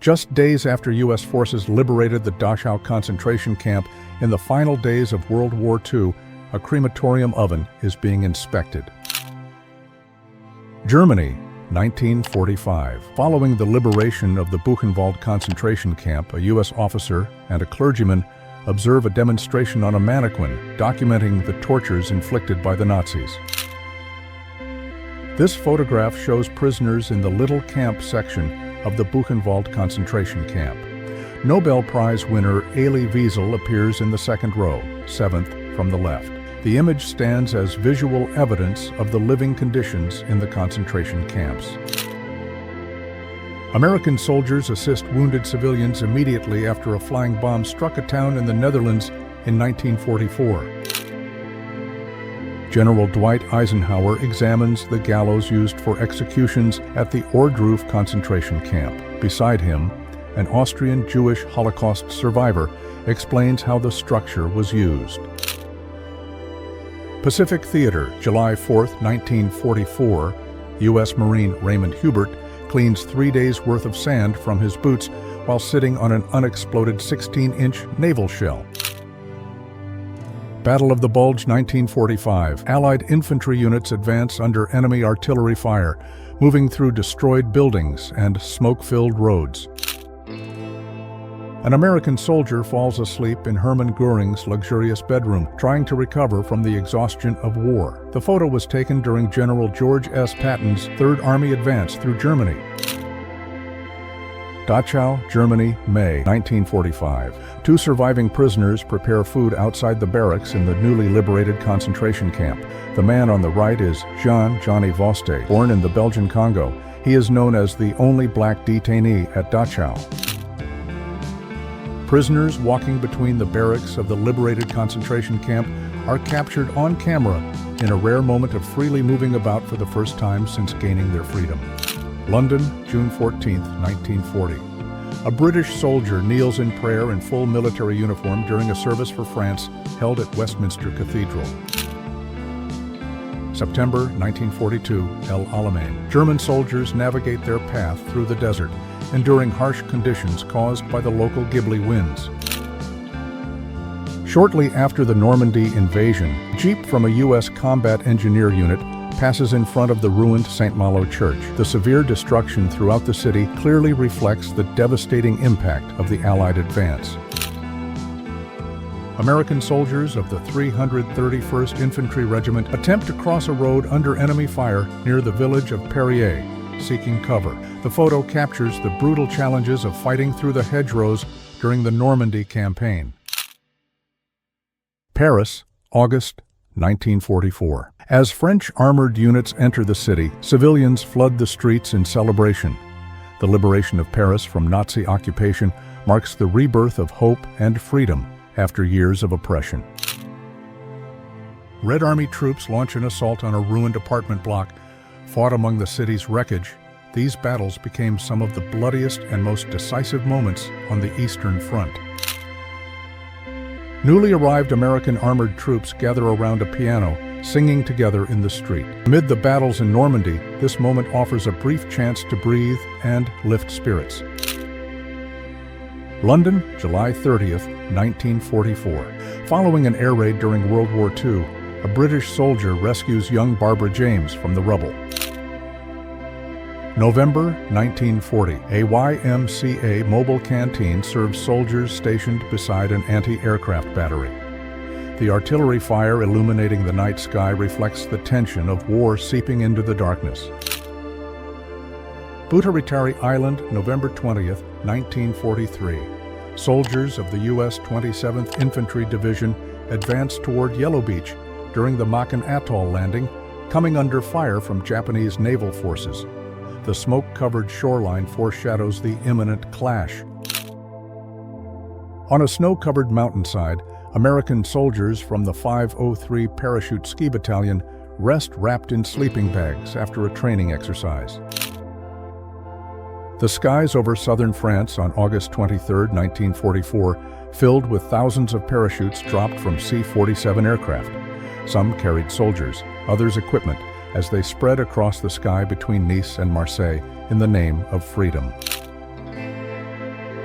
Just days after U.S. forces liberated the Dachau concentration camp in the final days of World War II, a crematorium oven is being inspected. Germany, 1945. Following the liberation of the Buchenwald concentration camp, a U.S. officer and a clergyman observe a demonstration on a mannequin documenting the tortures inflicted by the Nazis. This photograph shows prisoners in the Little Camp section of the Buchenwald concentration camp. Nobel Prize winner Elie Wiesel appears in the second row, seventh from the left. The image stands as visual evidence of the living conditions in the concentration camps. American soldiers assist wounded civilians immediately after a flying bomb struck a town in the Netherlands in 1944. General Dwight Eisenhower examines the gallows used for executions at the Ohrdruf concentration camp. Beside him, an Austrian Jewish Holocaust survivor explains how the structure was used. Pacific Theater, July 4, 1944, U.S. Marine Raymond Hubert cleans 3 days' worth of sand from his boots while sitting on an unexploded 16-inch naval shell. Battle of the Bulge, 1945. Allied infantry units advance under enemy artillery fire, moving through destroyed buildings and smoke-filled roads. An American soldier falls asleep in Hermann Göring's luxurious bedroom, trying to recover from the exhaustion of war. The photo was taken during General George S. Patton's Third Army advance through Germany. Dachau, Germany, May 1945. 2 surviving prisoners prepare food outside the barracks in the newly liberated concentration camp. The man on the right is Johnny Voste, born in the Belgian Congo. He is known as the only black detainee at Dachau. Prisoners walking between the barracks of the liberated concentration camp are captured on camera in a rare moment of freely moving about for the first time since gaining their freedom. London, June 14, 1940. A British soldier kneels in prayer in full military uniform during a service for France held at Westminster Cathedral. September 1942, El Alamein. German soldiers navigate their path through the desert, enduring harsh conditions caused by the local Ghibli winds. Shortly after the Normandy invasion, a jeep from a U.S. combat engineer unit passes in front of the ruined St. Malo Church. The severe destruction throughout the city clearly reflects the devastating impact of the Allied advance. American soldiers of the 331st Infantry Regiment attempt to cross a road under enemy fire near the village of Perrier, seeking cover. The photo captures the brutal challenges of fighting through the hedgerows during the Normandy campaign. Paris, August 1944. As French armored units enter the city, civilians flood the streets in celebration. The liberation of Paris from Nazi occupation marks the rebirth of hope and freedom after years of oppression. Red Army troops launch an assault on a ruined apartment block. Fought among the city's wreckage, these battles became some of the bloodiest and most decisive moments on the Eastern Front. Newly arrived American armored troops gather around a piano, singing together in the street. Amid the battles in Normandy, this moment offers a brief chance to breathe and lift spirits. London, July 30th, 1944. Following an air raid during World War II, a British soldier rescues young Barbara James from the rubble. November 1940. A YMCA mobile canteen serves soldiers stationed beside an anti-aircraft battery. The artillery fire illuminating the night sky reflects the tension of war seeping into the darkness. Butaritari Island, November 20th, 1943. Soldiers of the U.S. 27th Infantry Division advance toward Yellow Beach during the Makan Atoll landing, coming under fire from Japanese naval forces. The smoke-covered shoreline foreshadows the imminent clash. On a snow-covered mountainside, American soldiers from the 503 Parachute Ski Battalion rest wrapped in sleeping bags after a training exercise. The skies over southern France on August 23, 1944, filled with thousands of parachutes dropped from C-47 aircraft. Some carried soldiers, others equipment, as they spread across the sky between Nice and Marseille in the name of freedom.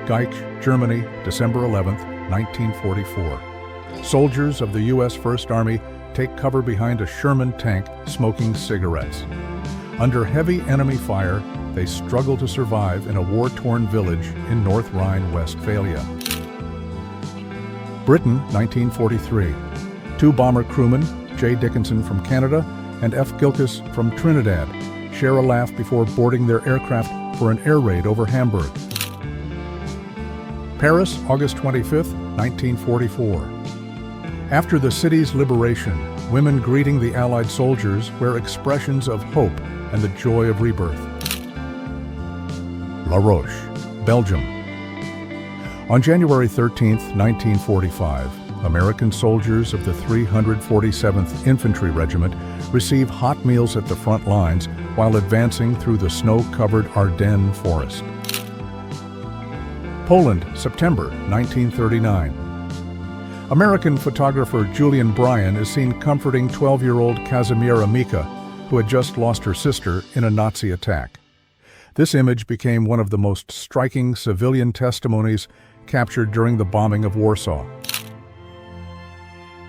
Geich, Germany, December 11, 1944. Soldiers of the U.S. First Army take cover behind a Sherman tank smoking cigarettes. Under heavy enemy fire, they struggle to survive in a war-torn village in North Rhine-Westphalia. Britain, 1943. Two bomber crewmen, J. Dickinson from Canada and F. Gilkes from Trinidad, share a laugh before boarding their aircraft for an air raid over Hamburg. Paris, August 25, 1944. After the city's liberation, women greeting the Allied soldiers wear expressions of hope and the joy of rebirth. La Roche, Belgium. On January 13, 1945, American soldiers of the 347th Infantry Regiment receive hot meals at the front lines while advancing through the snow-covered Ardennes forest. Poland, September 1939. American photographer Julian Bryan is seen comforting 12-year-old Kazimiera Mika, who had just lost her sister in a Nazi attack. This image became one of the most striking civilian testimonies captured during the bombing of Warsaw.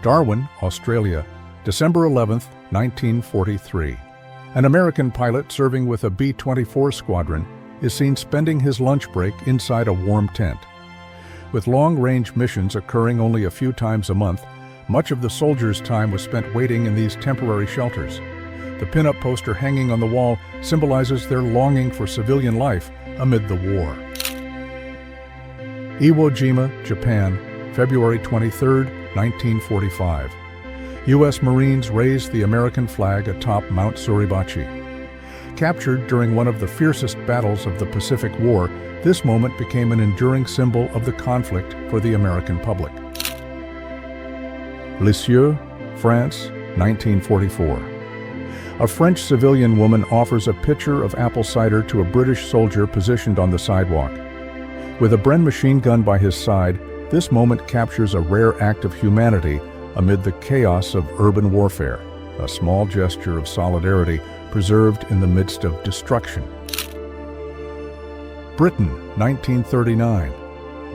Darwin, Australia, December 11, 1943. An American pilot serving with a B-24 squadron is seen spending his lunch break inside a warm tent. With long-range missions occurring only a few times a month, much of the soldiers' time was spent waiting in these temporary shelters. The pin-up poster hanging on the wall symbolizes their longing for civilian life amid the war. Iwo Jima, Japan, February 23, 1945. U.S. Marines raised the American flag atop Mount Suribachi. Captured during one of the fiercest battles of the Pacific War, this moment became an enduring symbol of the conflict for the American public. Lisieux, France, 1944. A French civilian woman offers a pitcher of apple cider to a British soldier positioned on the sidewalk. With a Bren machine gun by his side, this moment captures a rare act of humanity amid the chaos of urban warfare, a small gesture of solidarity preserved in the midst of destruction. Britain, 1939.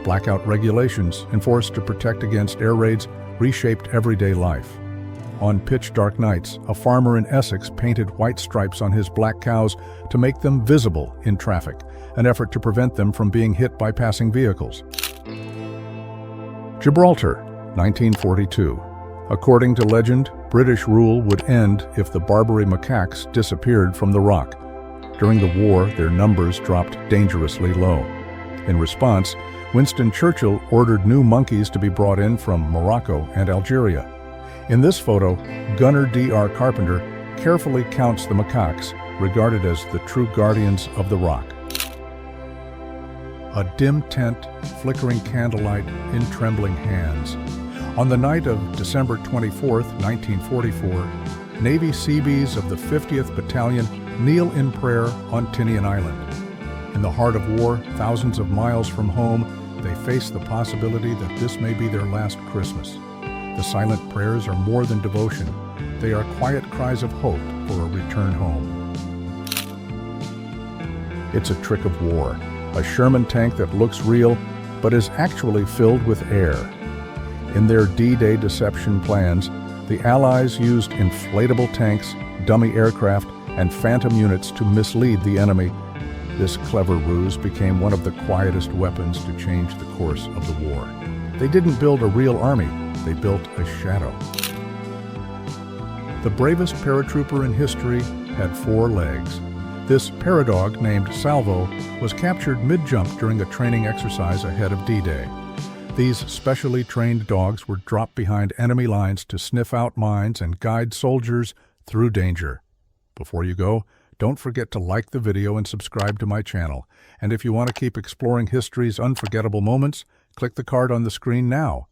Blackout regulations enforced to protect against air raids reshaped everyday life. On pitch-dark nights, a farmer in Essex painted white stripes on his black cows to make them visible in traffic, an effort to prevent them from being hit by passing vehicles. Gibraltar, 1942. According to legend, British rule would end if the Barbary macaques disappeared from the rock. During the war, their numbers dropped dangerously low. In response, Winston Churchill ordered new monkeys to be brought in from Morocco and Algeria. In this photo, Gunner D.R. Carpenter carefully counts the macaques, regarded as the true guardians of the rock. A dim tent, flickering candlelight in trembling hands. On the night of December 24, 1944, Navy Seabees of the 50th Battalion kneel in prayer on Tinian Island. In the heart of war, thousands of miles from home, they face the possibility that this may be their last Christmas. The silent prayers are more than devotion. They are quiet cries of hope for a return home. It's a trick of war, a Sherman tank that looks real, but is actually filled with air. In their D-Day deception plans, the Allies used inflatable tanks, dummy aircraft, and phantom units to mislead the enemy. This clever ruse became one of the quietest weapons to change the course of the war. They didn't build a real army, they built a shadow. The bravest paratrooper in history had 4 legs. This paradog named Salvo was captured mid-jump during a training exercise ahead of D-Day. These specially trained dogs were dropped behind enemy lines to sniff out mines and guide soldiers through danger. Before you go, don't forget to like the video and subscribe to my channel. And if you want to keep exploring history's unforgettable moments, click the card on the screen now.